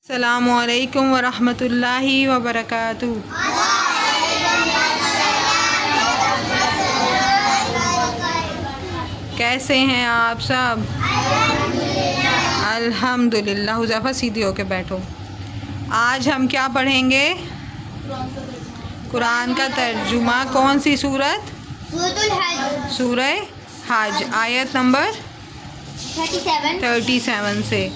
السلام علیکم ورحمۃ اللہ وبرکاتہ۔ کیسے ہیں آپ سب؟ الحمدللہ۔ حذیفہ سیدھی ہو کے بیٹھو۔ آج ہم کیا پڑھیں گے؟ قرآن کا ترجمہ۔ کون سی سورت؟ سورہ حج، آیت نمبر 37 سے۔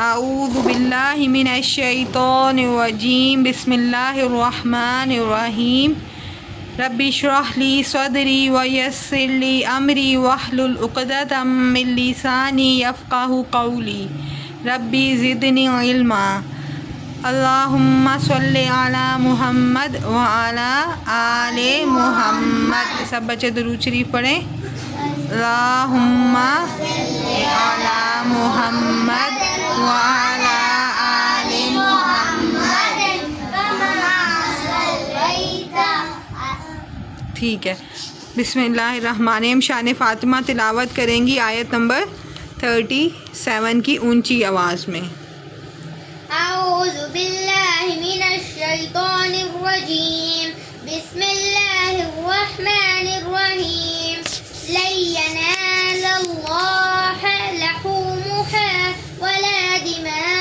اعوذ باللہ من الشیطان الرجیم، بسم اللہ الرحمن الرحیم۔ رب اشرح لی صدری ویسر لی امری واحلل عقدۃ من لسانی یفقہوا قولی، رب زدنی علما۔ اللہم صلی علی محمد وعلی آل محمد۔ سب بچے درود شریف پڑھیں۔ اللہم صلی علی محمد وعلی آل محمد۔ ٹھیک ہے، بسم اللہ الرحمن الرحیم۔ شان فاطمہ تلاوت کریں گی آیت نمبر 37 کی اونچی آواز میں۔ اعوذ باللہ من الشیطان الرجیم، بسم اللہ الرحمن الرحیم۔ لن ینال اللہ لحومها ولا دماؤها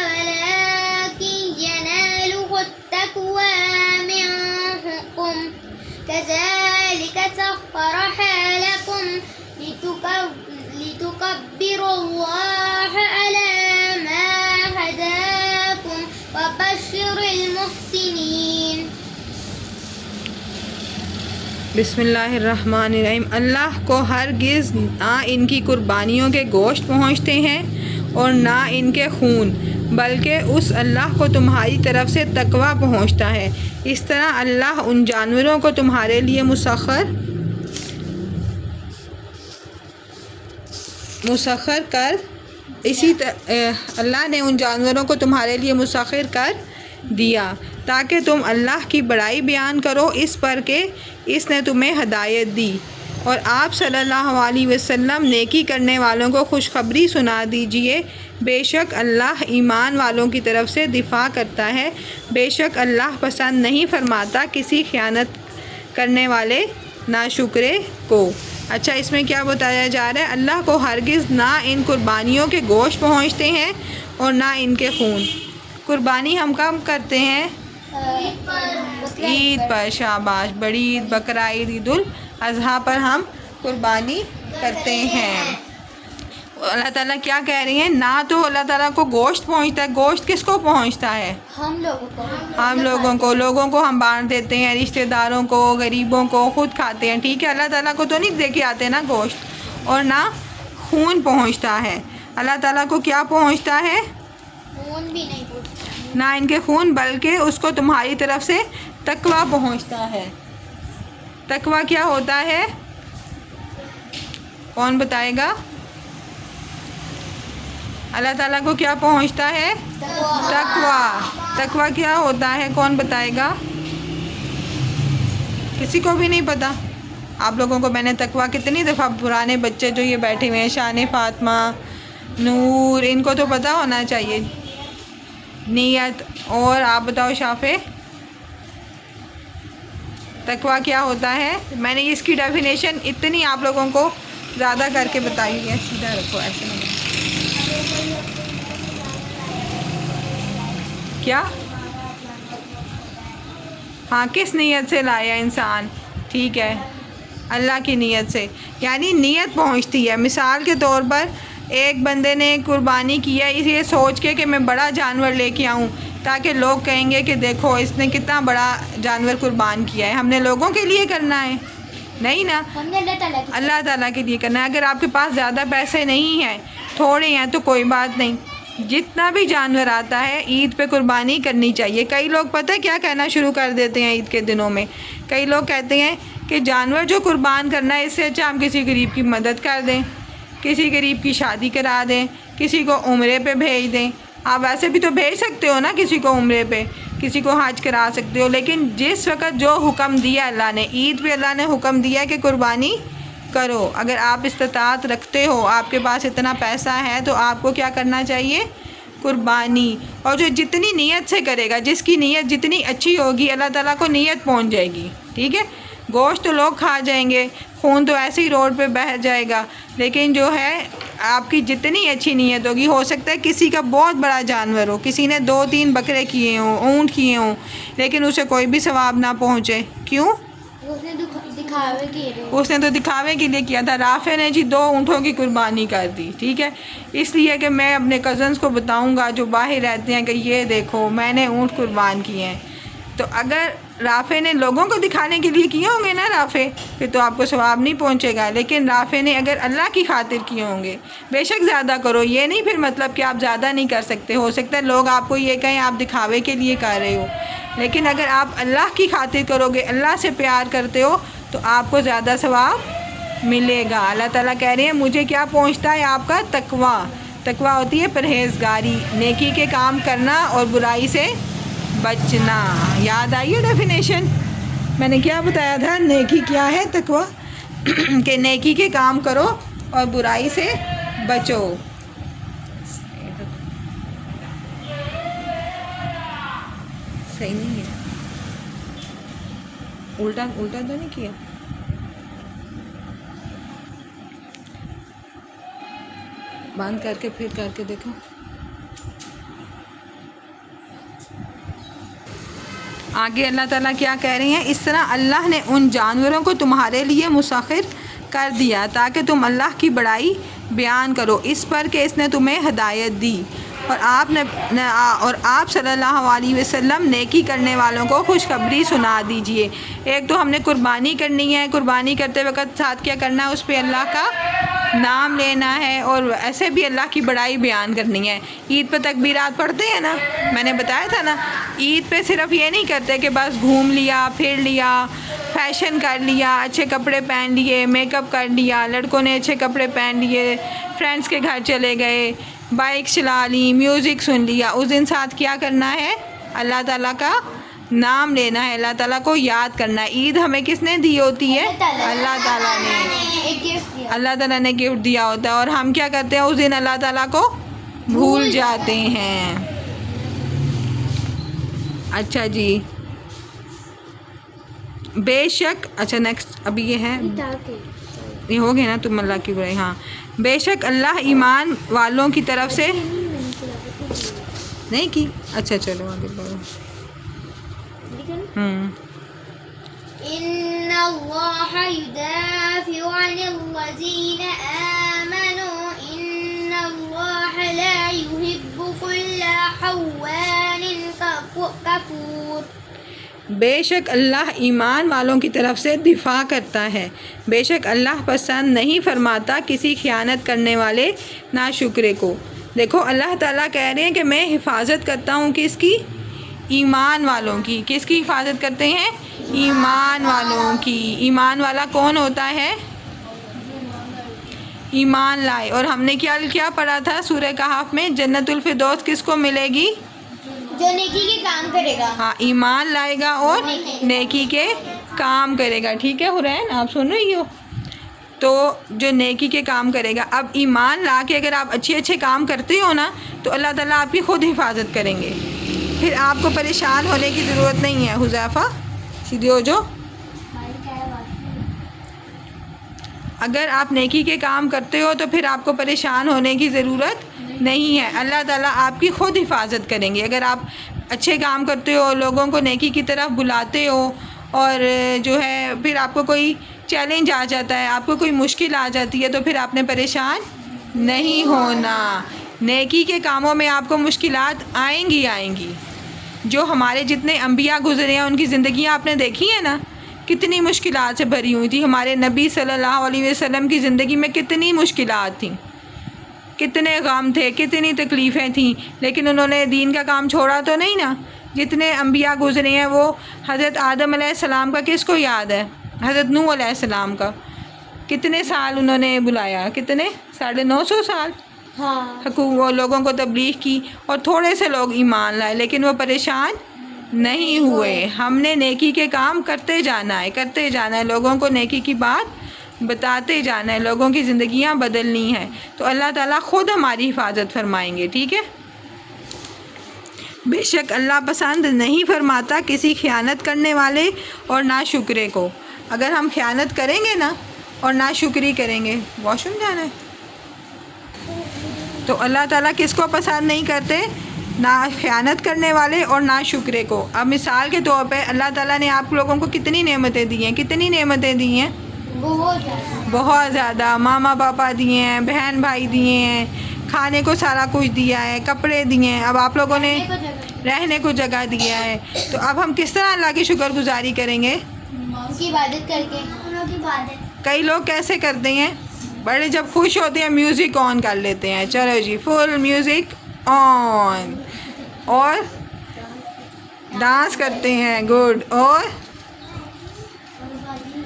ولكن يناله التقوى منكم كذلك سخرها لكم لتكبروا الله على ما هداكم وبشر المحسنين۔ بسم اللہ الرحمن الرحیم۔ اللہ کو ہرگز نہ ان کی قربانیوں کے گوشت پہنچتے ہیں اور نہ ان کے خون، بلکہ اس اللہ کو تمہاری طرف سے تقویٰ پہنچتا ہے۔ اس طرح اللہ ان جانوروں کو تمہارے لیے مسخر کر اللہ نے ان جانوروں کو تمہارے لیے مسخر کر دیا تاکہ تم اللہ کی بڑائی بیان کرو اس پر کہ اس نے تمہیں ہدایت دی، اور آپ صلی اللہ علیہ وسلم نیکی کرنے والوں کو خوشخبری سنا دیجئے۔ بے شک اللہ ایمان والوں کی طرف سے دفاع کرتا ہے، بے شک اللہ پسند نہیں فرماتا کسی خیانت کرنے والے ناشکرے کو۔ اچھا، اس میں کیا بتایا جا رہا ہے؟ اللہ کو ہرگز نہ ان قربانیوں کے گوشت پہنچتے ہیں اور نہ ان کے خون۔ قربانی ہم کب کرتے ہیں؟ عید پر۔ شاباش، بڑی عید، بقرعید، عید الاضحیٰ پر ہم قربانی کرتے ہیں۔ اللہ تعالیٰ کیا کہہ رہی ہیں؟ نہ تو اللہ تعالیٰ کو گوشت پہنچتا ہے۔ گوشت کس کو پہنچتا ہے؟ ہم لوگوں کو ہم بانٹ دیتے ہیں، رشتہ داروں کو، غریبوں کو، خود کھاتے ہیں، ٹھیک ہے۔ اللہ تعالیٰ کو تو نہیں دے کے آتے نا گوشت، اور نہ خون پہنچتا ہے۔ اللہ تعالیٰ کو کیا پہنچتا ہے؟ خون بھی نہیں پہنچتا، نہ ان کے خون، بلکہ اس کو تمہاری طرف سے تقویٰ پہنچتا ہے۔ تقویٰ کیا ہوتا ہے؟ کون بتائے گا؟ اللہ تعالیٰ کو کیا پہنچتا ہے؟ تقویٰ۔ تقویٰ کیا ہوتا ہے؟ کون بتائے گا؟ کسی کو بھی نہیں پتا؟ آپ لوگوں کو میں نے تقویٰ کتنی دفعہ، پرانے بچے جو یہ بیٹھے ہوئے ہیں، شان فاطمہ، نور، ان کو تو پتہ ہونا چاہیے۔ نیت، اور آپ بتاؤ شافع، تقویٰ کیا ہوتا ہے؟ میں نے اس کی ڈیفینیشن اتنی آپ لوگوں کو زیادہ کر کے بتائی ہے۔ سیدھا رکھو، ایسے نہیں۔ کیا؟ ہاں، کس نیت سے لایا انسان؟ ٹھیک ہے، اللہ کی نیت سے، یعنی نیت پہنچتی ہے۔ مثال کے طور پر ایک بندے نے قربانی کیا یہ سوچ کے کہ میں بڑا جانور لے کے آؤں تاکہ لوگ کہیں گے کہ دیکھو اس نے کتنا بڑا جانور قربان کیا ہے۔ ہم نے لوگوں کے لیے کرنا ہے؟ نہیں نا، ہم نے اللہ تعالیٰ کے لیے کرنا ہے۔ اگر آپ کے پاس زیادہ پیسے نہیں ہیں، تھوڑے ہیں، تو کوئی بات نہیں، جتنا بھی جانور آتا ہے عید پہ قربانی کرنی چاہیے۔ کئی لوگ پتہ ہے کیا کہنا شروع کر دیتے ہیں عید کے دنوں میں؟ کئی لوگ کہتے ہیں کہ جانور جو قربان کرنا ہے، اس سے اچھا ہم کسی غریب کی مدد کر دیں، کسی غریب کی شادی کرا دیں، کسی کو عمرے پہ بھیج دیں۔ آپ ویسے بھی تو بھیج سکتے ہو نا کسی کو عمرے پہ، کسی کو حج کرا سکتے ہو، لیکن جس وقت جو حکم دیا اللہ نے، عید پہ اللہ نے حکم دیا کہ قربانی کرو۔ اگر آپ استطاعت رکھتے ہو، آپ کے پاس اتنا پیسہ ہے، تو آپ کو کیا کرنا چاہیے؟ قربانی، اور جو جتنی نیت سے کرے گا، جس کی نیت جتنی اچھی ہوگی اللہ تعالیٰ کو نیت پہنچ جائے گی. ٹھیک ہے، گوشت تو لوگ کھا جائیں گے، خون تو ایسے ہی روڈ پہ بہہ جائے گا، لیکن جو ہے آپ کی جتنی اچھی نیت ہوگی، ہو سکتا ہے کسی کا بہت بڑا جانور ہو، کسی نے 2-3 بکرے کیے ہوں، اونٹ کیے ہوں، لیکن اسے کوئی بھی ثواب نہ پہنچے. کیوں؟ اس نے دکھاوے کیے تھے. اس نے تو دکھاوے کے لیے کیا تھا. رافع نے جی 2 اونٹوں کی قربانی کر دی. ٹھیک ہے، اس لیے کہ میں اپنے کزنس کو بتاؤں گا جو باہر رہتے ہیں کہ یہ دیکھو میں نے اونٹ قربان کیے ہیں. تو اگر رافع نے لوگوں کو دکھانے کے لیے کیے ہوں گے نا رافع، پھر تو آپ کو ثواب نہیں پہنچے گا. لیکن رافع نے اگر اللہ کی خاطر کیے ہوں گے، بے شک زیادہ کرو، یہ نہیں پھر مطلب کہ آپ زیادہ نہیں کر سکتے. ہو سکتا ہے لوگ آپ کو یہ کہیں آپ دکھاوے کے لیے کر رہے ہو، لیکن اگر آپ اللہ کی خاطر کرو گے، اللہ سے پیار کرتے ہو، تو آپ کو زیادہ ثواب ملے گا. اللہ تعالیٰ کہہ رہے ہیں مجھے کیا پہنچتا ہے؟ آپ کا تقویٰ. تقویٰ ہوتی ہے پرہیزگاری، نیکی کے کام کرنا اور برائی سے بچنا. یاد آئی ہے ڈیفینیشن؟ میں نے کیا بتایا تھا؟ نیکی کیا ہے؟ تقویٰ. کہ نیکی کے کام کرو اور برائی سے بچو. صحیح نہیں ہے، الٹا تو نہیں کیا. بند کر کے پھر کر کے دیکھو. آگے اللہ تعالیٰ کیا کہہ رہے ہیں؟ اس طرح اللہ نے ان جانوروں کو تمہارے لیے مسخر کر دیا تاکہ تم اللہ کی بڑائی بیان کرو اس پر کہ اس نے تمہیں ہدایت دی، اور آپ صلی اللہ علیہ وسلم نیکی کرنے والوں کو خوشخبری سنا دیجئے. ایک تو ہم نے قربانی کرنی ہے، قربانی کرتے وقت ساتھ کیا کرنا ہے؟ اس پہ اللہ کا نام لینا ہے، اور ایسے بھی اللہ کی بڑائی بیان کرنی ہے. عید پہ تکبیرات پڑھتے ہیں نا، میں نے بتایا تھا نا، عید پہ صرف یہ نہیں کرتے کہ بس گھوم لیا، پھر لیا، فیشن کر لیا، اچھے کپڑے پہن لیے، میک اپ کر لیا، لڑکوں نے اچھے کپڑے پہن لیے، فرینڈس کے گھر چلے گئے، بائک چلا لی، میوزک سن لیا. اس دن ساتھ کیا کرنا ہے؟ اللہ تعالیٰ کا نام لینا ہے، اللہ تعالیٰ کو یاد کرنا ہے. عید ہمیں کس نے دی ہوتی ہے؟ اللہ تعالیٰ نے. اللہ تعالیٰ نے گفٹ دیا ہوتا ہے، اور ہم کیا کرتے ہیں اس دن؟ اللہ تعالیٰ کو بھول جاتے ہیں. اچھا جی، بے شک، اچھا نیکسٹ ابھی یہ ہے، یہ ہو گیا نا تم اللہ کی برائی. ہاں، بے شک اللہ ایمان والوں کی طرف سے نہیں کی. اچھا چلو آگے بڑھو. ان اللہ یدافع عن الذین آمنوا ان اللہ لا يحب كل خوان کفور. بے شک اللہ ایمان والوں کی طرف سے دفاع کرتا ہے، بے شک اللہ پسند نہیں فرماتا کسی خیانت کرنے والے ناشکرے کو. دیکھو اللہ تعالیٰ کہہ رہے ہیں کہ میں حفاظت کرتا ہوں کس کی؟ ایمان والوں کی. کس کی حفاظت کرتے ہیں؟ ایمان والوں کی. ایمان والا کون ہوتا ہے؟ ایمان لائے. اور ہم نے کیا پڑھا تھا سورہ کہف میں؟ جنت الفردوس کس کو ملے گی؟ جو نیکی کے کام کرے گا. ہاں، ایمان لائے گا اور نیکی کے کام کرے گا. ٹھیک ہے حرین، آپ سن رہی ہو؟ تو جو نیکی کے کام کرے گا، اب ایمان لا کے اگر آپ اچھے کام کرتے ہو نا، تو اللہ تعالیٰ آپ کی خود حفاظت کریں گے، پھر آپ کو پریشان ہونے کی ضرورت نہیں ہے. حذیفہ سیدھے ہو جو. اگر آپ نیکی کے کام کرتے ہو تو پھر آپ کو پریشان ہونے کی ضرورت نہیں ہے، اللہ تعالیٰ آپ کی خود حفاظت کریں گے. اگر آپ اچھے کام کرتے ہو، لوگوں کو نیکی کی طرف بلاتے ہو، اور جو ہے پھر آپ کو کوئی چیلنج آ جاتا ہے، آپ کو کوئی مشکل آ جاتی ہے، تو پھر آپ نے پریشان نہیں ہونا. نیکی کے کاموں میں آپ کو مشکلات آئیں گی. جو ہمارے جتنے انبیاء گزرے ہیں ان کی زندگیاں آپ نے دیکھی ہیں نا، کتنی مشکلات سے بھری ہوئی تھی. ہمارے نبی صلی اللہ علیہ وسلم کی زندگی میں کتنی مشکلات تھیں، کتنے غم تھے، کتنی تکلیفیں تھیں، لیکن انہوں نے دین کا کام چھوڑا تو نہیں نا. جتنے انبیاء گزرے ہیں، وہ حضرت آدم علیہ السلام کا کس کو یاد ہے؟ حضرت نوح علیہ السلام کا. کتنے سال انہوں نے بلایا؟ کتنے؟ 950 سال. ہاں، وہ لوگوں کو تبلیغ کی، اور تھوڑے سے لوگ ایمان لائے، لیکن وہ پریشان نہیں ہوئے. ہم نے نیکی کے کام کرتے جانا ہے، لوگوں کو نیکی کی بات بتاتے جانا ہے، لوگوں کی زندگیاں بدلنی ہیں، تو اللہ تعالیٰ خود ہماری حفاظت فرمائیں گے. ٹھیک ہے. بے شک اللہ پسند نہیں فرماتا کسی خیانت کرنے والے اور ناشکرے کو. اگر ہم خیانت کریں گے نا اور ناشکری کریں گے، واش روم جانا ہے، تو اللہ تعالیٰ کس کو پسند نہیں کرتے؟ نہ خیانت کرنے والے اور ناشکرے کو. اب مثال کے طور پہ اللہ تعالیٰ نے آپ لوگوں کو کتنی نعمتیں دی ہیں، کتنی نعمتیں دی ہیں؟ بہت زیادہ. ماما پاپا دیے ہیں، بہن بھائی دیے ہیں، کھانے کو سارا کچھ دیا ہے، کپڑے دیے ہیں، اب آپ لوگوں نے رہنے کو جگہ دیا ہے. تو اب ہم کس طرح اللہ کی شکر گزاری کریں گے؟ ان کی عبادت کر کے. انہوں کی عبادت. کئی لوگ کیسے کرتے ہیں، بڑے جب خوش ہوتے ہیں میوزک آن کر لیتے ہیں، چلو جی فل میوزک آن، اور ڈانس کرتے ہیں، گڈ، اور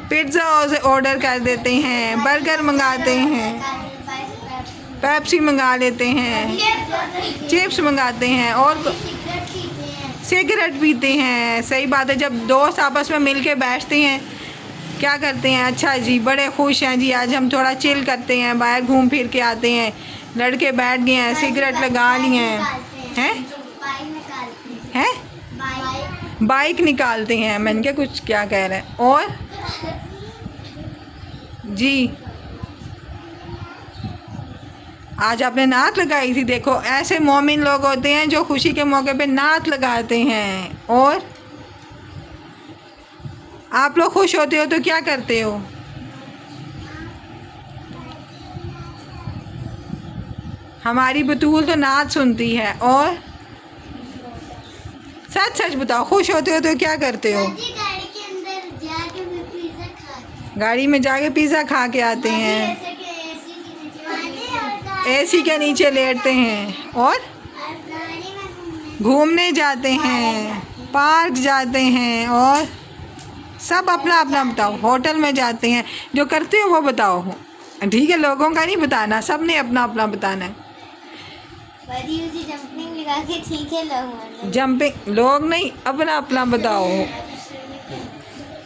پیزا آرڈر کر دیتے ہیں، برگر منگاتے ہیں، پیپسی منگا لیتے ہیں، چپس منگاتے ہیں، اور سگریٹ پیتے ہیں. صحیح بات ہے. جب دوست آپس میں مل کے بیٹھتے ہیں کیا کرتے ہیں؟ اچھا جی بڑے خوش ہیں جی، آج ہم تھوڑا چل کرتے ہیں، باہر گھوم پھر کے آتے ہیں، لڑکے بیٹھ گئے ہیں، سگریٹ لگا لیے ہیں، ہیں بائک نکالتے ہیں. میں نے کہا کچھ کیا کہہ رہے ہیں؟ اور جی آج آپ نے نعت لگائی تھی. دیکھو ایسے مومن لوگ ہوتے ہیں جو خوشی کے موقع پہ نعت لگاتے ہیں. اور آپ لوگ خوش ہوتے ہو تو کیا کرتے ہو؟ ہماری بطول تو نعت سنتی ہے. اور سچ سچ بتاؤ، خوش ہوتے ہو تو کیا کرتے ہو؟ گاڑی میں جا کے پیزا کھا کے آتے ہیں، اے سی کے نیچے لیٹتے ہیں، اور گھومنے جاتے ہیں، پارک جاتے ہیں، اور سب اپنا اپنا بتاؤ. ہوٹل میں جاتے ہیں. جو کرتے ہو وہ بتاؤ، ٹھیک ہے؟ لوگوں کا نہیں بتانا، سب نے اپنا اپنا بتانا ہے. جمپنگ لگا کے ٹھیک ہے جمپنگ لوگ نہیں، اپنا اپنا بتاؤ.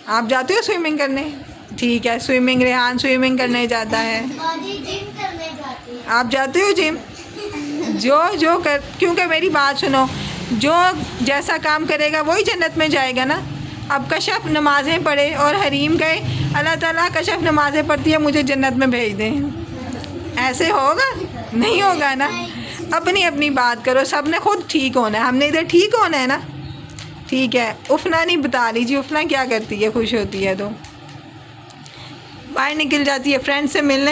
آپ جاتے ہو سوئمنگ کرنے؟ ٹھیک ہے، سوئمنگ، ریحان سوئمنگ کرنے جاتا ہے. آپ جاتے ہو جم؟ جو کیونکہ میری بات سنو، جو جیسا کام کرے گا وہی جنت میں جائے گا نا. اب کشف نمازیں پڑھے اور حریم گئے، اللہ تعالیٰ کشف نمازیں پڑھتی ہے مجھے جنت میں بھیج دیں، ایسے ہوگا؟ نہیں ہوگا نا. اپنی اپنی بات کرو، سب نے خود ٹھیک ہونا ہے، ہم نے ادھر ٹھیک ہونا ہے نا. ٹھیک ہے. افنا نہیں بتا لیجیے، افنا کیا کرتی ہے خوش ہوتی ہے تو باہر نکل جاتی ہے فرینڈ سے ملنے،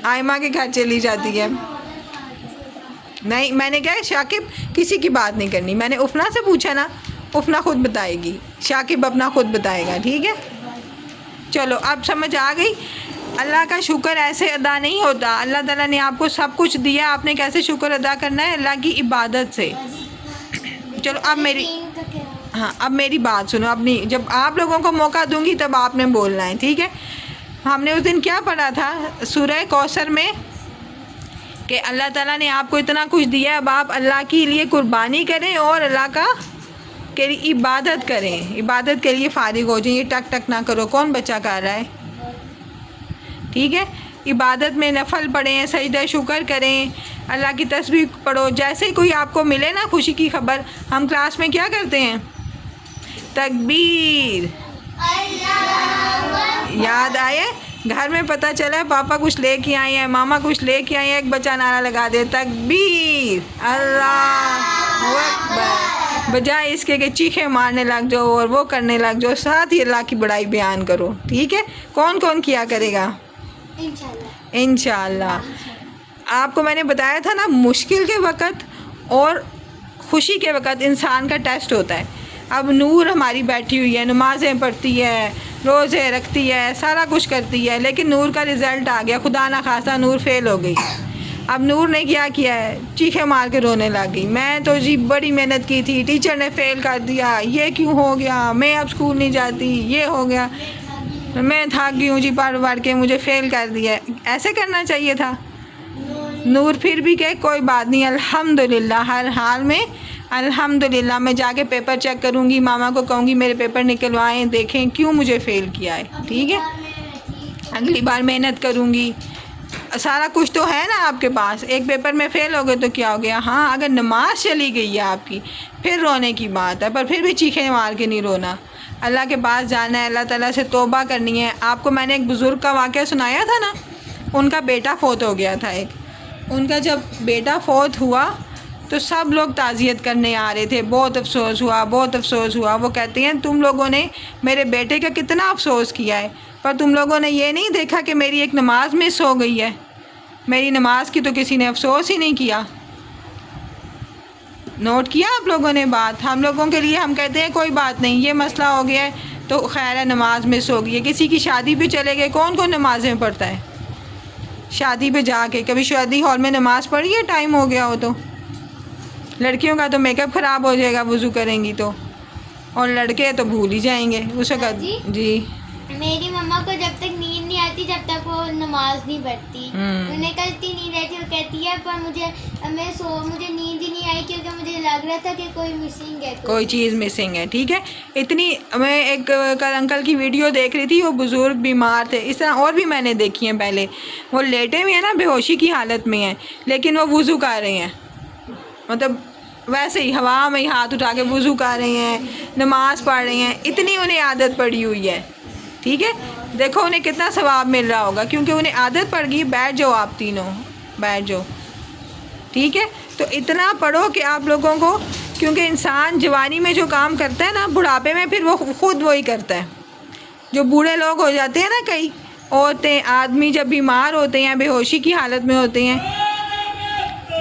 آئمہ کے گھر چلی جاتی ہے. نہیں، میں نے کہا شاکب کسی کی بات نہیں کرنی، میں نے افنا سے پوچھا نا، افنا خود بتائے گی، شاکب اپنا خود بتائے گا. ٹھیک ہے، چلو اب سمجھ آ گئی. اللہ کا شکر ایسے ادا نہیں ہوتا. اللہ تعالیٰ نے آپ کو سب کچھ دیا، آپ نے کیسے شکر ادا کرنا ہے؟ اللہ کی عبادت سے. چلو اب میری بات سنو. اپنی جب آپ لوگوں کو موقع دوں گی تب آپ نے بولنا ہے، ٹھیک ہے؟ ہم نے اس دن کیا پڑھا تھا سورہ کوثر میں کہ اللہ تعالیٰ نے آپ کو اتنا کچھ دیا ہے، اب آپ اللہ کے لیے قربانی کریں اور اللہ کا کے لیے عبادت کریں، عبادت کے لیے فارغ ہو جائیں. یہ ٹک ٹک نہ کرو، کون بچہ کر رہا ہے؟ ٹھیک ہے. عبادت میں نفل پڑھیں، سجدہ شکر کریں، اللہ کی تسبیح پڑھو. جیسے ہی کوئی آپ کو ملے نا خوشی کی خبر، ہم کلاس میں کیا کرتے ہیں؟ تکبیر. یاد آئے؟ گھر میں پتہ چلا پاپا کچھ لے کے آئے ہیں، ماما کچھ لے کے آئے ہیں، ایک بچہ نعرہ لگا دے تکبیر، اللہ اکبر، بجائے اس کے کہ چیخیں مارنے لگ جاؤ اور وہ کرنے لگ جاؤ، ساتھ ہی اللہ کی بڑائی بیان کرو. ٹھیک ہے؟ کون کون کیا کرے گا؟ انشاءاللہ. آپ کو میں نے بتایا تھا نا، مشکل کے وقت اور خوشی کے وقت انسان کا ٹیسٹ ہوتا ہے. اب نور ہماری بیٹھی ہوئی ہے، نمازیں پڑھتی ہے، روزے رکھتی ہے، سارا کچھ کرتی ہے، لیکن نور کا رزلٹ آ گیا، خدا نہ خواستہ نور فیل ہو گئی. اب نور نے کیا ہے؟ چیخیں مار کے رونے لگ گئی، میں تو جی بڑی محنت کی تھی، ٹیچر نے فیل کر دیا، یہ کیوں ہو گیا، میں اب اسکول نہیں جاتی، یہ ہو گیا، میں تھک گئی ہوں جی پڑھ پڑھ کے، مجھے فیل کر دیا. ایسے کرنا چاہیے تھا. نور پھر بھی کہ کوئی بات نہیں، الحمدللہ، ہر حال میں الحمدللہ. میں جا کے پیپر چیک کروں گی، ماما کو کہوں گی میرے پیپر نکلوائیں، دیکھیں کیوں مجھے فیل کیا ہے. ٹھیک ہے؟ اگلی بار محنت کروں گی. سارا کچھ تو ہے نا آپ کے پاس. ایک پیپر میں فیل ہو گئے تو کیا ہو گیا؟ ہاں اگر نماز چلی گئی ہے آپ کی پھر رونے کی بات ہے, پر پھر بھی چیخیں مار کے نہیں رونا. اللہ کے پاس جانا ہے, اللہ تعالیٰ سے توبہ کرنی ہے. آپ کو میں نے ایک بزرگ کا واقعہ سنایا تھا نا, ان کا بیٹا فوت ہو گیا تھا. ان کا جب بیٹا فوت ہوا تو سب لوگ تعزیت کرنے آ رہے تھے. بہت افسوس ہوا, بہت افسوس ہوا. وہ کہتے ہیں تم لوگوں نے میرے بیٹے کا کتنا افسوس کیا ہے, پر تم لوگوں نے یہ نہیں دیکھا کہ میری ایک نماز مس ہو گئی ہے. میری نماز کی تو کسی نے افسوس ہی نہیں کیا. نوٹ کیا آپ لوگوں نے بات؟ ہم لوگوں کے لیے ہم کہتے ہیں کوئی بات نہیں, یہ مسئلہ ہو گیا ہے تو خیر ہے, نماز مس ہو گئی ہے. کسی کی شادی پہ چلے گئے, کون کون نمازیں پڑھتا ہے شادی پہ جا کے؟ کبھی شادی ہال میں نماز پڑھی ہے ٹائم ہو گیا ہو تو؟ لڑکیوں کا تو میک اپ خراب ہو جائے گا وضو کریں گی تو, اور لڑکے تو بھول ہی جائیں گے اس وقت. جی میری مما کو جب تک نیند نہیں آتی جب تک وہ نماز نہیں پڑھتی. انہیں کلتی نہیں رہتی, وہ کہتی ہے پر مجھے نیند ہی نہیں آئی کیونکہ مجھے لگ رہا تھا کہ کوئی مسنگ ہے, کوئی چیز مسنگ ہے. ٹھیک ہے, اتنی میں ایک کل انکل کی ویڈیو دیکھ رہی تھی, وہ بزرگ بیمار تھے. اس طرح اور بھی میں نے دیکھی ہیں پہلے. وہ لیٹے ہوئے ہیں نا, بے ہوشی کی حالت میں ہیں, لیکن وہ وضو کر رہے ہیں, مطلب ویسے ہی ہوا میں ہی ہاتھ اٹھا کے وضو کر رہے ہیں, نماز پڑھ رہے ہیں. اتنی انہیں عادت پڑی ہوئی ہے. ٹھیک ہے, دیکھو انہیں کتنا ثواب مل رہا ہوگا, کیونکہ انہیں عادت پڑ گئی. بیٹھ جاؤ آپ تینوں, بیٹھ جاؤ. ٹھیک ہے, تو اتنا پڑھو کہ آپ لوگوں کو, کیونکہ انسان جوانی میں جو کام کرتا ہے نا, بڑھاپے میں پھر وہ خود وہی کرتا ہے. جو بوڑھے لوگ ہو جاتے ہیں نا, کئی عورتیں آدمی جب بیمار ہوتے ہیں, بے ہوشی کی حالت میں ہوتے ہیں,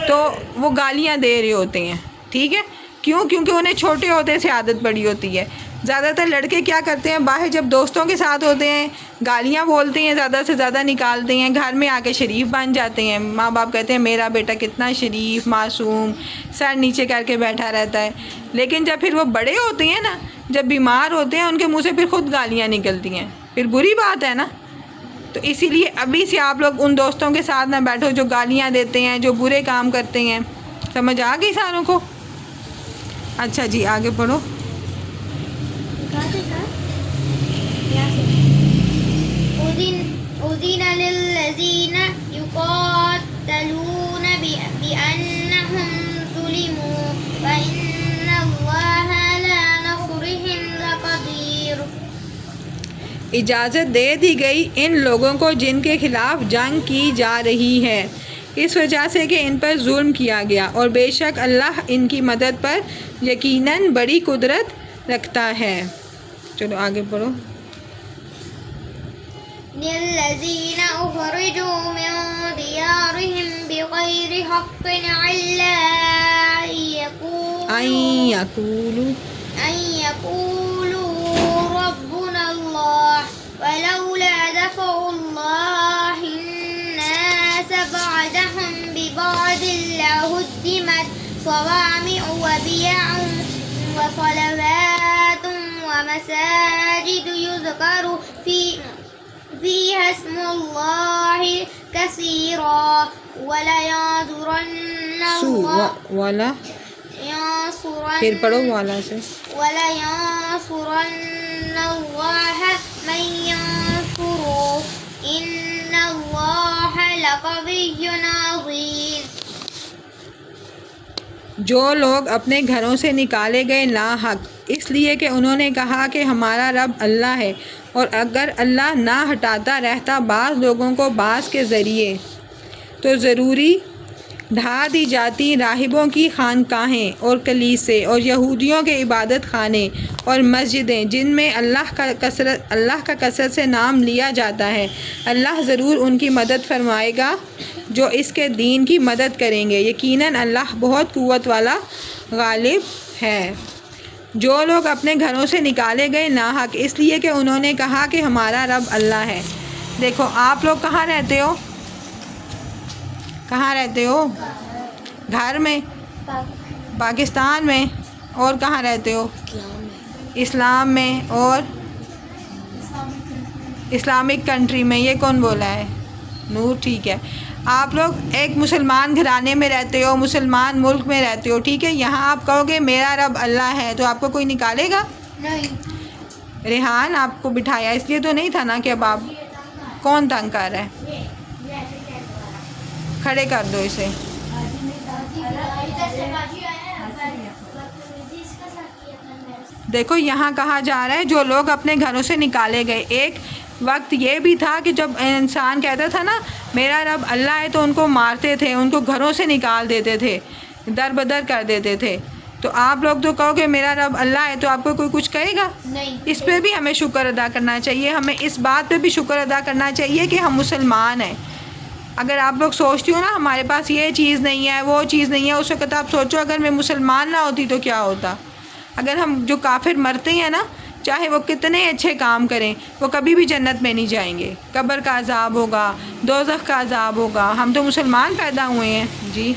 تو وہ گالیاں دے رہے ہوتے ہیں. ٹھیک ہے, کیوں؟ کیونکہ انہیں چھوٹے ہوتے سے عادت پڑی ہوتی ہے. زیادہ تر لڑکے کیا کرتے ہیں, باہر جب دوستوں کے ساتھ ہوتے ہیں گالیاں بولتے ہیں, زیادہ سے زیادہ نکالتے ہیں, گھر میں آ کے شریف بن جاتے ہیں. ماں باپ کہتے ہیں میرا بیٹا کتنا شریف معصوم, سر نیچے کر کے بیٹھا رہتا ہے. لیکن جب پھر وہ بڑے ہوتے ہیں نا, جب بیمار ہوتے ہیں, ان کے منہ سے پھر خود گالیاں نکلتی ہیں. پھر بری بات ہے نا. تو اسی لیے ابھی سے آپ لوگ ان دوستوں کے ساتھ نہ بیٹھو جو گالیاں دیتے ہیں, جو برے کام کرتے ہیں. سمجھ آ گئی ساروں کو؟ اچھا جی, آگے پڑھو. أذن للذين يقاتلون بأنهم ظلموا وإن الله على نصرهم لقدير. اجازت دے دی گئی ان لوگوں کو جن کے خلاف جنگ کی جا رہی ہے, اس وجہ سے کہ ان پر ظلم کیا گیا, اور بے شک اللہ ان کی مدد پر یقیناً بڑی قدرت رکھتا ہے. چلو آگے پڑھو. الذين أخرجوا من ديارهم بغير حق إلا أن يقولوا ربنا الله ولولا دفع الله الناس بعدهم ببعض لهدمت صوامع وبيع وصلوات ومساجد يذكر فيها اسم الله كثيرا ولينصرن الله من ينصره إن الله لقوي عزيز. جو لوگ اپنے گھروں سے نکالے گئے ناحق اس لیے کہ انہوں نے کہا کہ ہمارا رب اللہ ہے, اور اگر اللہ نہ ہٹاتا رہتا بعض لوگوں کو بعض کے ذریعے, تو ضروری ڈھا دی جاتی راہبوں کی خانقاہیں اور کلیسے اور یہودیوں کے عبادت خانے اور مسجدیں جن میں اللہ کا کثرت سے نام لیا جاتا ہے. اللہ ضرور ان کی مدد فرمائے گا جو اس کے دین کی مدد کریں گے, یقیناً اللہ بہت قوت والا غالب ہے. جو لوگ اپنے گھروں سے نکالے گئے ناحق اس لیے کہ انہوں نے کہا کہ ہمارا رب اللہ ہے. دیکھو آپ لوگ کہاں رہتے ہو؟ کہاں رہتے ہو؟ گھر میں, پاکستان میں, اور کہاں رہتے ہو؟ اسلام میں, اور اسلامک کنٹری میں. یہ کون بولا ہے؟ نور. ٹھیک ہے, آپ لوگ ایک مسلمان گھرانے میں رہتے ہو, مسلمان ملک میں رہتے ہو. ٹھیک ہے, یہاں آپ کہو گے میرا رب اللہ ہے, تو آپ کو کوئی نکالے گا؟ نہیں. ریحان آپ کو بٹھایا اس لیے تو نہیں تھا نا کہ اب آپ, کون تنگ کر رہا ہے؟ کھڑے کر دو اسے. دیکھو یہاں کہا جا رہا ہے جو لوگ اپنے گھروں سے نکالے گئے. ایک وقت یہ بھی تھا کہ جب انسان کہتا تھا نا میرا رب اللہ ہے تو ان کو مارتے تھے, ان کو گھروں سے نکال دیتے تھے, در بدر کر دیتے تھے. تو آپ لوگ تو کہو کہ میرا رب اللہ ہے تو آپ کو کوئی کچھ کہے گا نہیں. اس پہ بھی ہمیں شکر ادا کرنا چاہیے. ہمیں اس بات پہ بھی شکر ادا کرنا چاہیے کہ ہم مسلمان ہیں. اگر آپ لوگ سوچتی ہو نا ہمارے پاس یہ چیز نہیں ہے وہ چیز نہیں ہے, اس وقت آپ سوچو اگر میں مسلمان نہ ہوتی تو کیا ہوتا. اگر ہم جو کافر مرتے ہیں نا چاہے وہ کتنے اچھے کام کریں وہ کبھی بھی جنت میں نہیں جائیں گے. قبر کا عذاب ہوگا, دوزخ کا عذاب ہوگا. ہم تو مسلمان پیدا ہوئے ہیں. جی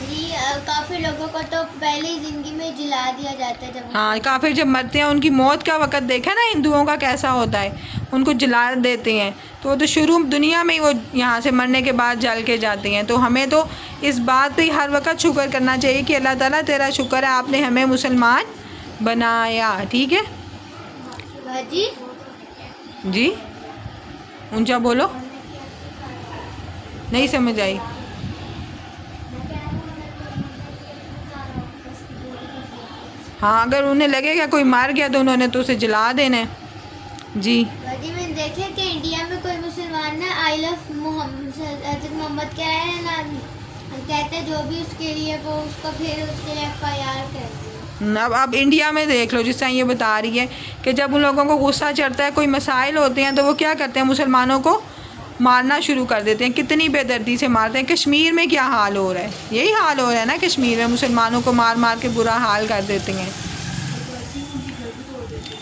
کافی لوگوں کو تو پہلے ہی زندگی میں جلا دیا جاتا ہے. جب ہاں کافر جب مرتے ہیں ان کی موت کا وقت دیکھا نا ہندوؤں کا کیسا ہوتا ہے, ان کو جلا دیتے ہیں. تو وہ تو شروع دنیا میں ہی وہ یہاں سے مرنے کے بعد جل کے جاتے ہیں. تو ہمیں تو اس بات پہ ہر وقت شکر کرنا چاہیے کہ اللہ تعالیٰ تیرا شکر ہے آپ نے ہمیں مسلمان بنایا. ٹھیک ہے جی جی اونچا بولو, نہیں سمجھ آئی. ہاں اگر انہیں لگے گا کوئی مار گیا تو انہوں نے تو اسے جلا دینا ہے. جی جی میں نے دیکھا کہ انڈیا میں کوئی مسلمان نا آئی لو محمد حضرت محمد کیا ہے نا کہتے ہیں جو بھی اس کے لیے وہ اس کو پھر اس کے لیے FIR کرتے ہیں. اب انڈیا میں دیکھ لو جس طرح یہ بتا رہی ہے کہ جب ان لوگوں کو غصہ چڑھتا ہے کوئی مسائل ہوتے ہیں تو وہ کیا کرتے ہیں مسلمانوں کو مارنا شروع کر دیتے ہیں. کتنی بے دردی سے مارتے ہیں. کشمیر میں کیا حال ہو رہا ہے, یہی حال ہو رہا ہے نا کشمیر میں, مسلمانوں کو مار مار کے برا حال کر دیتے ہیں,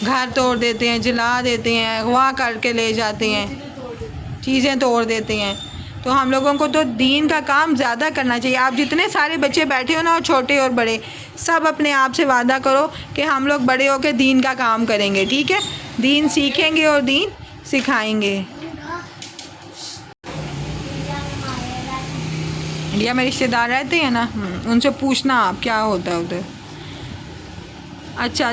گھر توڑ دیتے ہیں, جلا دیتے ہیں, اغوا کر کے لے جاتے ہیں, چیزیں توڑ دیتے ہیں. تو ہم لوگوں کو تو دین کا کام زیادہ کرنا چاہیے. آپ جتنے سارے بچے بیٹھے ہو نا اور چھوٹے اور بڑے سب اپنے آپ سے وعدہ کرو کہ ہم لوگ بڑے ہو کے دین کا کام کریں گے. ٹھیک ہے, دین سیکھیں گے اور دین سکھائیں گے. انڈیا میں رشتہ دار رہتے ہیں نا, ان سے پوچھنا آپ کیا ہوتا ہے ادھر. اچھا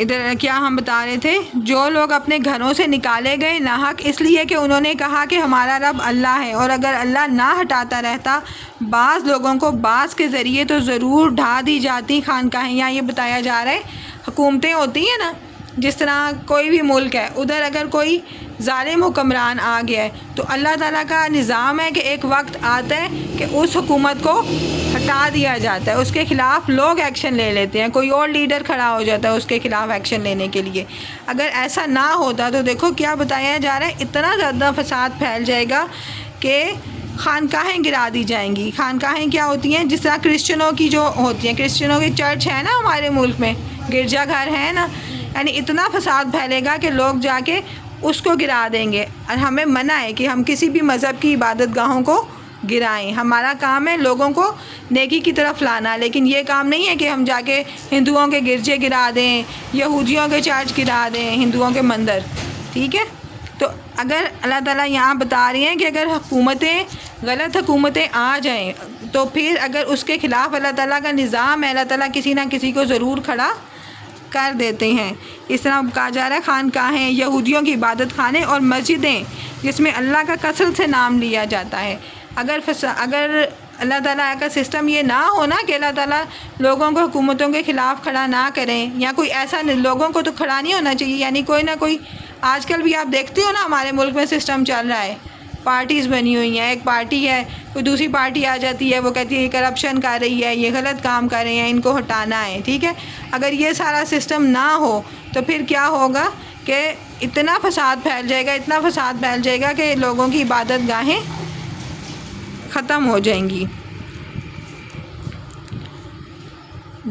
ادھر کیا ہم بتا رہے تھے, جو لوگ اپنے گھروں سے نکالے گئے ناحق اس لیے کہ انہوں نے کہا کہ ہمارا رب اللہ ہے, اور اگر اللہ نہ ہٹاتا رہتا بعض لوگوں کو بعض کے ذریعے تو ضرور ڈھا دی جاتی خانقاہیں. یہاں یہ بتایا جا رہا ہے حکومتیں ہوتی ہیں نا, جس طرح کوئی بھی ملک ہے ادھر اگر کوئی ظالم حکمران آ گیا ہے تو اللہ تعالیٰ کا نظام ہے کہ ایک وقت آتا ہے کہ اس حکومت کو ہٹا دیا جاتا ہے, اس کے خلاف لوگ ایکشن لے لیتے ہیں, کوئی اور لیڈر کھڑا ہو جاتا ہے اس کے خلاف ایکشن لینے کے لیے. اگر ایسا نہ ہوتا تو دیکھو کیا بتایا جا رہا ہے, اتنا زیادہ فساد پھیل جائے گا کہ خانقاہیں گرا دی جائیں گی. خانقاہیں کیا ہوتی ہیں, جس طرح کرسچنوں کی جو ہوتی ہیں, کرسچنوں کی چرچ ہے نا ہمارے ملک میں, گرجا گھر ہے نا, یعنی اتنا فساد پھیلے گا کہ لوگ جا کے اس کو گرا دیں گے. اور ہمیں منع ہے کہ ہم کسی بھی مذہب کی عبادت گاہوں کو گرائیں. ہمارا کام ہے لوگوں کو نیکی کی طرف لانا, لیکن یہ کام نہیں ہے کہ ہم جا کے ہندوؤں کے گرجے گرا دیں, یہودیوں کے چرچ گرا دیں, ہندوؤں کے مندر. ٹھیک ہے, تو اگر اللہ تعالیٰ یہاں بتا رہی ہیں کہ اگر حکومتیں غلط حکومتیں آ جائیں تو پھر اگر اس کے خلاف اللہ تعالیٰ کا نظام ہے, اللہ تعالیٰ کسی نہ کسی کو ضرور کھڑا کر دیتے ہیں. اس طرح کہا جا رہا ہے خانقاہیں, یہودیوں کی عبادت خانے اور مسجدیں جس میں اللہ کا کثرت سے نام لیا جاتا ہے. اگر اللہ تعالیٰ کا سسٹم یہ نہ ہو نا کہ اللہ تعالیٰ لوگوں کو حکومتوں کے خلاف کھڑا نہ کریں, یا کوئی ایسا لوگوں کو تو کھڑا نہیں ہونا چاہیے, یعنی کوئی نہ کوئی آج کل بھی آپ دیکھتے ہو نا ہمارے ملک میں سسٹم چل رہا ہے, پارٹیز بنی ہوئی ہیں. ایک پارٹی ہے, کوئی دوسری پارٹی آ جاتی ہے, وہ کہتی ہے یہ کرپشن کر رہی ہے, یہ غلط کام کر رہے ہیں, ان کو ہٹانا ہے. ٹھیک ہے, اگر یہ سارا سسٹم نہ ہو تو پھر کیا ہوگا کہ اتنا فساد پھیل جائے گا, اتنا فساد پھیل جائے گا کہ لوگوں کی عبادت گاہیں ختم ہو جائیں گی.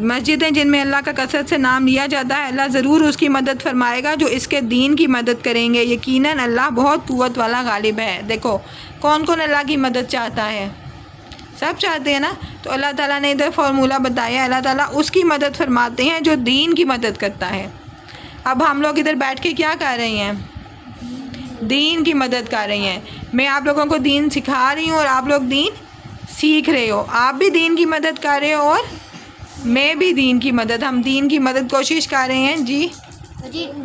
مسجدیں جن میں اللہ کا کثرت سے نام لیا جاتا ہے, اللہ ضرور اس کی مدد فرمائے گا جو اس کے دین کی مدد کریں گے. یقیناً اللہ بہت قوت والا غالب ہے. دیکھو کون کون اللہ کی مدد چاہتا ہے, سب چاہتے ہیں نا. تو اللہ تعالیٰ نے ادھر فارمولہ بتایا, اللہ تعالیٰ اس کی مدد فرماتے ہیں جو دین کی مدد کرتا ہے. اب ہم لوگ ادھر بیٹھ کے کیا کر رہے ہیں, دین کی مدد کر رہی ہیں. میں آپ لوگوں کو دین سکھا رہی ہوں اور آپ لوگ دین سیکھ رہے ہو. آپ بھی دین کی مدد کر رہے ہو اور میں بھی دین کی مدد, ہم دین کی مدد کوشش کر رہے ہیں. جی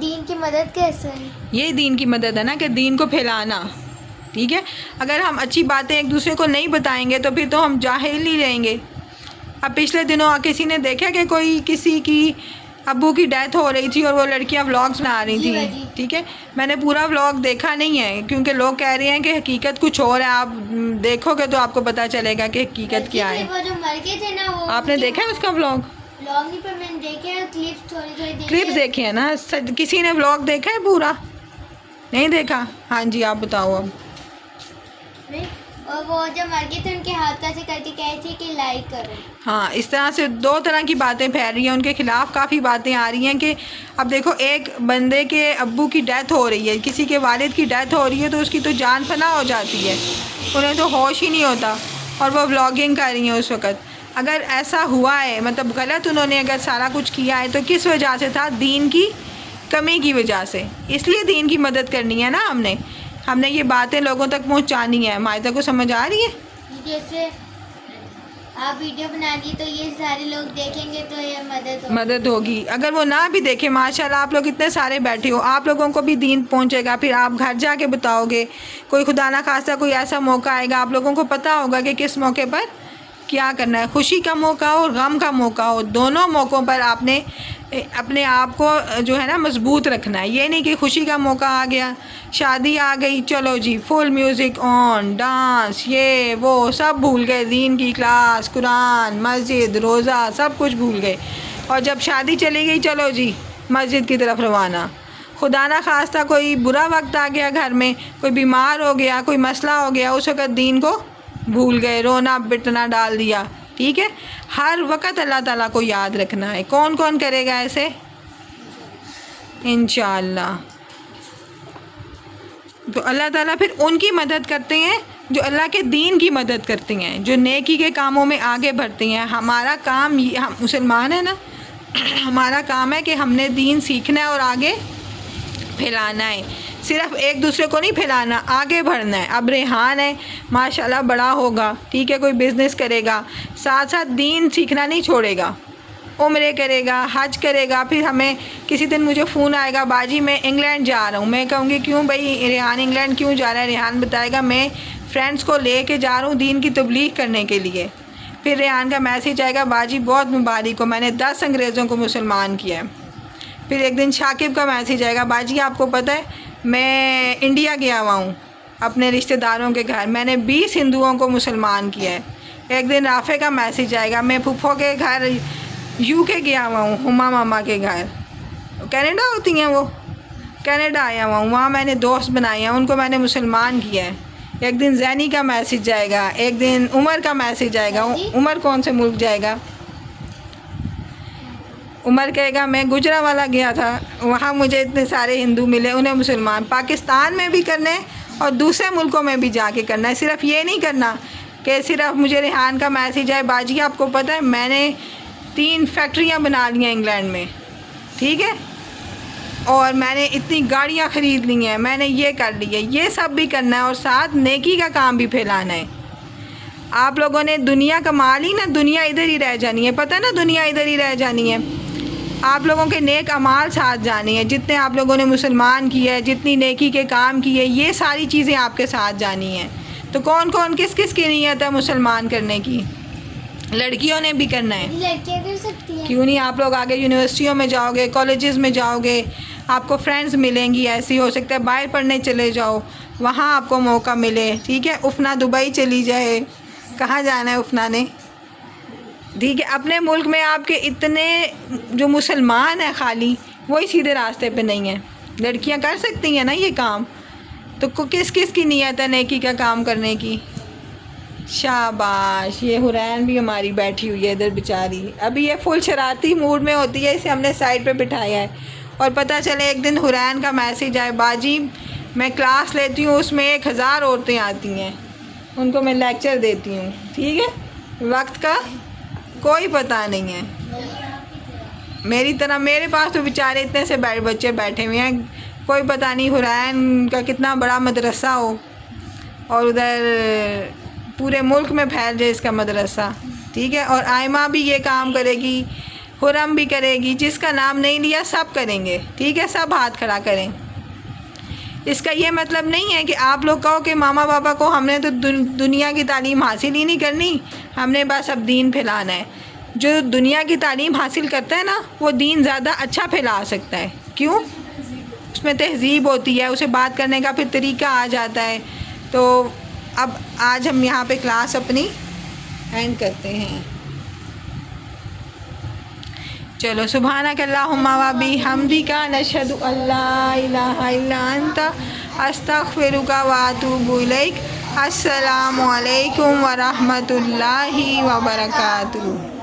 دین کی مدد کیسے ہے؟ یہ دین کی مدد ہے نا کہ دین کو پھیلانا. ٹھیک ہے. اگر ہم اچھی باتیں ایک دوسرے کو نہیں بتائیں گے تو پھر تو ہم جاہل ہی رہیں گے. اب پچھلے دنوں کسی نے دیکھا کہ کوئی کسی کی ابو کی ڈیتھ ہو رہی تھی اور وہ لڑکیاں ولاگس بنا رہی تھیں. ٹھیک ہے, میں نے پورا ولاگ دیکھا نہیں ہے کیونکہ لوگ کہہ رہے ہیں کہ حقیقت کچھ اور ہے. آپ دیکھو گے تو آپ کو پتہ چلے گا کہ حقیقت کیا ہے. وہ جو مر گئے تھے نا, وہ آپ نے دیکھا ہے اس کا ولاگ؟ ولاگ نہیں پر میں نے دیکھے کلپس تھوڑی کلپس دیکھے ہیں نا. کسی نے ولاگ دیکھا ہے پورا؟ نہیں دیکھا. ہاں جی آپ بتاؤ اب. اور وہ جو مر گئے تھے ان کے ہاتھ سے کر کے کہے تھے کہ لائک کرو. ہاں, اس طرح سے دو طرح کی باتیں پھیل رہی ہیں, ان کے خلاف کافی باتیں آ رہی ہیں کہ اب دیکھو ایک بندے کے ابو کی ڈیتھ ہو رہی ہے, کسی کے والد کی ڈیتھ ہو رہی ہے تو اس کی تو جان فنا ہو جاتی ہے, انہیں تو ہوش ہی نہیں ہوتا اور وہ ولاگنگ کر رہی ہیں اس وقت. اگر ایسا ہوا ہے مطلب غلط انہوں نے اگر سارا کچھ کیا ہے تو کس وجہ سے تھا؟ دین کی کمی کی وجہ سے. اس لیے دین کی مدد کرنی ہے نا ہم نے یہ باتیں لوگوں تک پہنچانی ہے. مائدہ کو سمجھ آ رہی ہے؟ جیسے آپ ویڈیو بنا دی تو یہ سارے لوگ دیکھیں گے تو یہ مدد ہوگی. اگر وہ نہ بھی دیکھیں, ماشاءاللہ آپ لوگ اتنے سارے بیٹھے ہو, آپ لوگوں کو بھی دین پہنچے گا. پھر آپ گھر جا کے بتاؤ گے, کوئی خدا نہ خواستہ کوئی ایسا موقع آئے گا, آپ لوگوں کو پتہ ہوگا کہ کس موقع پر کیا کرنا ہے. خوشی کا موقع ہو اور غم کا موقع ہو, دونوں موقعوں پر آپ نے اپنے آپ کو جو ہے نا مضبوط رکھنا ہے. یہ نہیں کہ خوشی کا موقع آ گیا, شادی آ گئی, چلو جی فل میوزک آن, ڈانس, یہ وہ سب بھول گئے, دین کی کلاس, قرآن, مسجد, روزہ سب کچھ بھول گئے. اور جب شادی چلی گئی, چلو جی مسجد کی طرف روانہ. خدا نہ خواستہ کوئی برا وقت آ گیا گھر میں, کوئی بیمار ہو گیا, کوئی مسئلہ ہو گیا, اس وقت دین کو بھول گئے, رونا پٹنا ڈال دیا. ٹھیک ہے, ہر وقت اللہ تعالیٰ کو یاد رکھنا ہے. کون کون کرے گا ایسے؟ انشاءاللہ. تو اللہ تعالیٰ پھر ان کی مدد کرتے ہیں جو اللہ کے دین کی مدد کرتے ہیں, جو نیکی کے کاموں میں آگے بڑھتے ہیں. ہمارا کام, ہم مسلمان ہیں نا, ہمارا کام ہے کہ ہم نے دین سیکھنا ہے اور آگے پھیلانا ہے. صرف ایک دوسرے کو نہیں پھیلانا, آگے بڑھنا ہے. اب ریحان ہے ماشاءاللہ بڑا ہوگا, ٹھیک ہے, کوئی بزنس کرے گا, ساتھ ساتھ دین سیکھنا نہیں چھوڑے گا. عمرے کرے گا, حج کرے گا. پھر ہمیں کسی دن مجھے فون آئے گا, باجی میں انگلینڈ جا رہا ہوں. میں کہوں گی کیوں بھائی ریحان انگلینڈ کیوں جا رہا ہے؟ ریحان بتائے گا میں فرینڈس کو لے کے جا رہا ہوں دین کی تبلیغ کرنے کے لیے. پھر ریحان کا میسیج آئے گا, باجی بہت مبارک ہو, میں نے 10 انگریزوں کو مسلمان کیا ہے. پھر ایک دن شاکب کا میسیج آئے گا, باجی آپ کو پتہ ہے میں انڈیا گیا ہوا ہوں اپنے رشتہ داروں کے گھر, میں نے 20 ہندوؤں کو مسلمان کیا ہے. ایک دن رافع کا میسیج آئے گا, میں پھپھو کے گھر یو کے گیا ہوا ہوں, ہما ماما کے گھر, کینیڈا ہوتی ہیں وہ, کینیڈا آیا ہوا ہوں, وہاں میں نے دوست بنائے ہیں, ان کو میں نے مسلمان کیا ہے. ایک دن زینی کا میسیج جائے گا, ایک دن عمر کا میسیج آئے گا. عمر کون سے ملک جائے گا؟ عمر کہے گا میں گجرانوالہ گیا تھا, وہاں مجھے اتنے سارے ہندو ملے, انہیں مسلمان. پاکستان میں بھی کرنا ہے اور دوسرے ملکوں میں بھی جا کے کرنا ہے. صرف یہ نہیں کرنا کہ صرف مجھے ریحان کا میسیج آئے, باجی آپ کو پتہ ہے میں نے 3 فیکٹریاں بنا لی ہیں انگلینڈ میں, ٹھیک ہے, اور میں نے اتنی گاڑیاں خرید لی ہیں, میں نے یہ کر لی ہے. یہ سب بھی کرنا ہے اور ساتھ نیکی کا کام بھی پھیلانا ہے. آپ لوگوں نے دنیا کما لی نا, دنیا ادھر ہی رہ جانی ہے, پتہ نا دنیا ادھر ہی رہ جانی ہے. آپ لوگوں کے نیک اعمال ساتھ جانی ہے, جتنے آپ لوگوں نے مسلمان کیے, جتنی نیکی کے کام کیے, یہ ساری چیزیں آپ کے ساتھ جانی ہیں. تو کون کون کس کس کی نیت ہے مسلمان کرنے کی؟ لڑکیوں نے بھی کرنا ہے. لڑکیاں کر سکتی ہیں. کیوں نہیں؟ آپ لوگ آگے یونیورسٹیوں میں جاؤ گے, کالجز میں جاؤ گے, آپ کو فرینڈز ملیں گی. ایسی ہو سکتا ہے باہر پڑھنے چلے جاؤ, وہاں آپ کو موقع ملے. ٹھیک ہے, افنا دبئی چلی جائے, کہاں جانا ہے افنا نے؟ ٹھیک ہے, اپنے ملک میں آپ کے اتنے جو مسلمان ہیں خالی وہی سیدھے راستے پہ نہیں ہیں. لڑکیاں کر سکتی ہیں نا یہ کام. تو کس کس کی نیت ہے نیکی کا کام کرنے کی؟ شاباش. یہ حرین بھی ہماری بیٹھی ہوئی ہے ادھر بیچاری, ابھی یہ فل شرارتی موڈ میں ہوتی ہے, اسے ہم نے سائڈ پہ بٹھایا ہے. اور پتہ چلے ایک دن حرین کا میسیج آئے, باجی میں کلاس لیتی ہوں, اس میں 1000 عورتیں آتی ہیں, ان کو میں لیکچر دیتی ہوں. ٹھیک ہے, وقت کا کوئی پتہ نہیں ہے. میری طرح میرے پاس تو بیچارے اتنے سے بچے بیٹھے ہوئے ہیں, کوئی پتہ نہیں حرین کا کتنا بڑا مدرسہ ہو اور ادھر پورے ملک میں پھیل جائے اس کا مدرسہ. ٹھیک ہے, اور آئمہ بھی یہ کام کرے گی, حرم بھی کرے گی, جس کا نام نہیں لیا سب کریں گے. ٹھیک ہے, سب ہاتھ کھڑا کریں. اس کا یہ مطلب نہیں ہے کہ آپ لوگ کہو کہ ماما پاپا کو ہم نے تو دنیا کی تعلیم حاصل ہی نہیں کرنی، ہم نے بس اب دین پھیلانا ہے۔ جو دنیا کی تعلیم حاصل کرتا ہے نا وہ دین زیادہ اچھا پھیلا سکتا ہے۔ کیوں؟ اس میں تہذیب ہوتی ہے، اسے بات کرنے کا پھر طریقہ آ جاتا ہے۔ تو اب آج ہم یہاں پہ کلاس اپنی اینڈ کرتے ہیں۔ چلو، سبحانک اللہم و بحمدک، نشہد ان لا الہ الا انت، استغفرک و اتوب الیک۔ السلام علیکم ورحمۃ اللہ وبرکاتہ۔